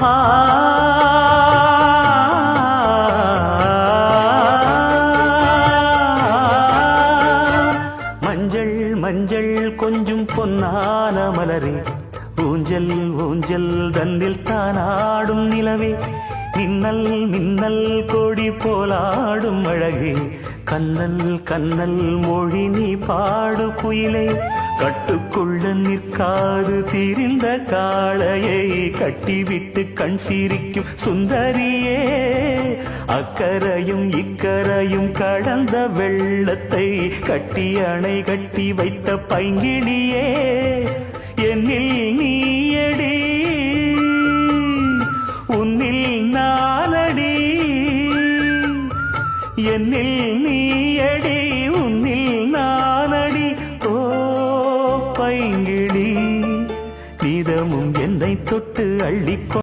ஆ மஞ்சள் மஞ்சள் கொஞ்சம் பொன்னான மலரே, ஊஞ்சல் ஊஞ்சல் தன்னில் தானாடும் நிலவே, மின்னல் மின்னல் கொடி போலாடும் அழகே, கண்ணல் கண்ணல் மொழி நீ பாடு குயிலே, கட்டுக்குள்ள நிற்காது திரிந்த காளையை கட்டிவிட்டு கண் சிரிக்கும் சுந்தரியே, அக்கரையும் இக்கரையும் கடந்த வெள்ளத்தை கட்டி அணை கட்டி வைத்த பைங்கிளியே, என்னில் நீயடி உன்னில் நானடி, என்னில் நீயடி உன்னில் நானடி. ஓ பைங்கிளி, நீதமும் என்னை தொட்டு அள்ளிக்கொ